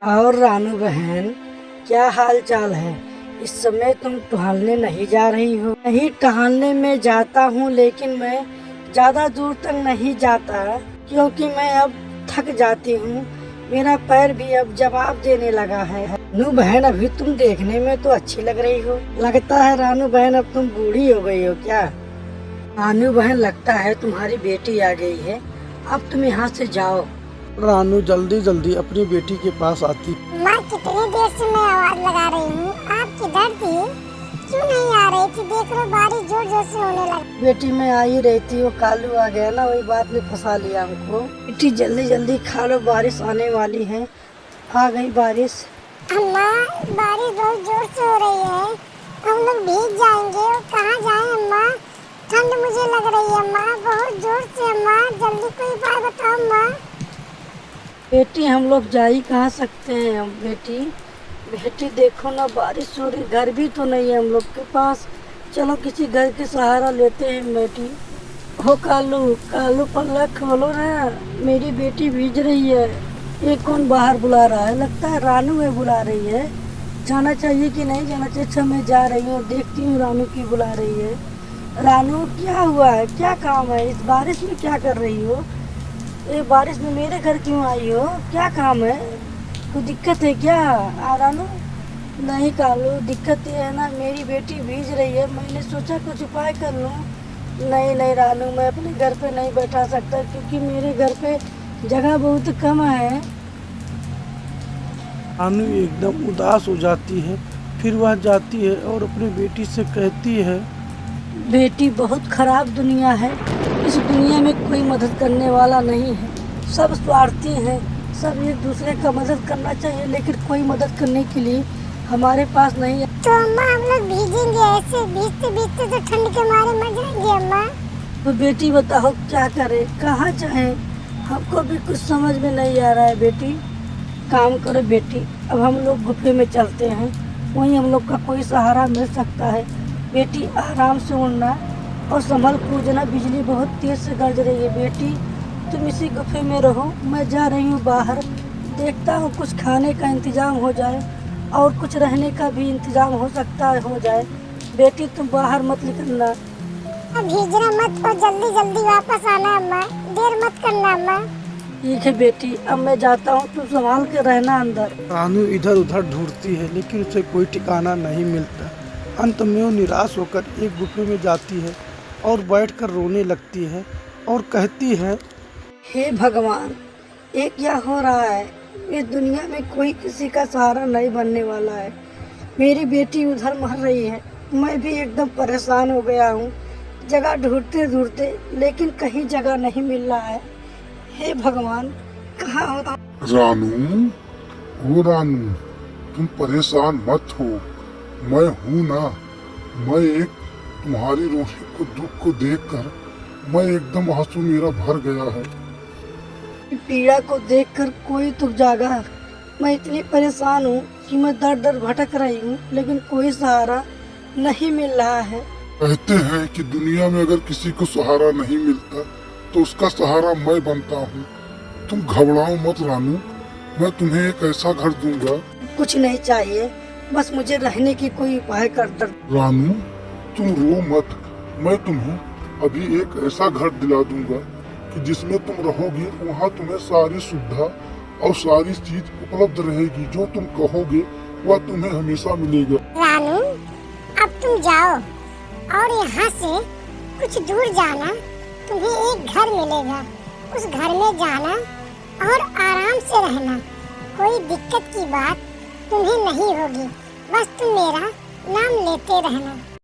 और रानू बहन, क्या हाल चाल है? इस समय तुम टहलने नहीं जा रही हो? नहीं, टहलने में जाता हूँ, लेकिन मैं ज़्यादा दूर तक नहीं जाता क्योंकि मैं अब थक जाती हूँ। मेरा पैर भी अब जवाब देने लगा है। रानू बहन, अभी तुम देखने में तो अच्छी लग रही हो। लगता है रानू बहन अब तुम बूढ़ी हो गई हो क्या? रानू बहन, लगता है तुम्हारी बेटी आ गई है। अब तुम यहाँ से जाओ। रानू जल्दी जल्दी अपनी बेटी के पास आती। माँ, कितनी देर से मैं आवाज लगा रही हूँ, आप किधर थी? क्यों नहीं आ रही थी? देख लो, बारिश जोर जोर से होने लगी। बेटी, मैं आ ही रही थी, वो कालू आ गया ना, वही बात ने फंसा लिया हमको। बेटी जल्दी जल्दी खा लो, बारिश आने वाली है। आ गई बारिश। अम्मा, बारिश बहुत जोर से हो रही है, हम लोग भीग जाएंगे। और कहाँ जाएं अम्मा? ठंड मुझे लग रही है अम्मा, बहुत जोर से। अम्मा, जल्दी कोई उपाय बताओ अम्मा। बेटी, हम लोग जा ही कहाँ सकते हैं बेटी। बेटी देखो ना, बारिश हो रही, घर भी तो नहीं है हम लोग के पास। चलो किसी घर के सहारा लेते हैं बेटी। हो कालू, कालू पल्ला खोलो ना, मेरी बेटी भीग रही है। ये कौन बाहर बुला रहा है? लगता है रानू है बुला रही है। जाना चाहिए कि नहीं जाना चाहिए? अच्छा, मैं जा रही हूँ, देखती हूँ रानू की बुला रही है। रानू, क्या हुआ है? क्या काम है? इस बारिश में क्या कर रही हो? ये बारिश में मेरे घर क्यों आई हो? क्या काम है? कोई दिक्कत है क्या? रानू? नहीं कालू, दिक्कत ये है ना, मेरी बेटी भीग रही है, मैंने सोचा कुछ उपाय कर लूँ। नहीं नहीं रानू, मैं अपने घर पे नहीं बैठा सकता क्योंकि मेरे घर पे जगह बहुत कम है। रानू एकदम उदास हो जाती है। फिर वह जाती है और अपनी बेटी से कहती है, बेटी, बहुत खराब दुनिया है। इस दुनिया में कोई मदद करने वाला नहीं है, सब स्वार्थी हैं। सब एक दूसरे का मदद करना चाहिए, लेकिन कोई मदद करने के लिए हमारे पास नहीं है। तो अम्मा, हम लोग भीगेंगे ऐसे? भीगते भीगते तो ठंड के मारे मर जाएंगे अम्मा। तो बेटी बताओ क्या करें, कहाँ जाएं? हमको भी कुछ समझ में नहीं आ रहा है बेटी। काम करो बेटी, अब हम लोग गुफे में चलते हैं, वहीं हम लोग का कोई सहारा मिल सकता है। बेटी, आराम से उड़ना और संभल कूदना, बिजली बहुत तेज से गरज रही है। बेटी, तुम इसी गुफे में रहो, मैं जा रही हूँ बाहर, देखता हूँ कुछ खाने का इंतजाम हो जाए और कुछ रहने का भी इंतजाम हो सकता है हो जाए। बेटी, तुम बाहर मत निकलना। अब भीगना मत और जल्दी जल्दी वापस आना अम्मा, देर मत करना अम्मा। ठीक है बेटी, अब मैं जाता हूँ, तुम संभाल के रहना अंदर। रानू इधर उधर ढूंढती है, लेकिन उसे कोई ठिकाना नहीं मिलता। अंत में वो निराश होकर एक गुफे में जाती है और बैठकर रोने लगती है और कहती है, हे भगवान, ये क्या हो रहा है? इस दुनिया में कोई किसी का सहारा नहीं बनने वाला है। मेरी बेटी उधर मर रही है, मैं भी एकदम परेशान हो गया हूँ, जगह ढूंढते ढूंढते, लेकिन कहीं जगह नहीं मिल रहा है। हे भगवान, कहाँ हो? रानू, ओ रानू, तुम परेशान मत हो, मैं हूँ ना। मैं एक तुम्हारी रोने को, दुख को देखकर मैं एकदम आंसू मेरा भर गया है। पीड़ा को देखकर कोई तो जागा। मैं इतनी परेशान हूँ कि मैं दर दर भटक रही हूँ, लेकिन कोई सहारा नहीं मिल रहा है। कहते हैं कि दुनिया में अगर किसी को सहारा नहीं मिलता तो उसका सहारा मैं बनता हूँ। तुम घबराओ मत रानू, मैं तुम्हें एक ऐसा घर दूंगा। कुछ नहीं चाहिए, बस मुझे रहने की कोई उपाय कर दो। रानू, तुम रो मत, मैं तुम्हें अभी एक ऐसा घर दिला दूंगा कि जिसमें तुम रहोगी, वहाँ तुम्हें सारी सुविधा और सारी चीज उपलब्ध रहेगी। जो तुम कहोगे वह तुम्हें हमेशा मिलेगा। रानू, अब तुम जाओ और यहाँ से कुछ दूर जाना, तुम्हें एक घर मिलेगा। उस घर में जाना और आराम से रहना, कोई दिक्कत की बात तुम्हें नहीं होगी। बस तुम मेरा नाम लेते रहना।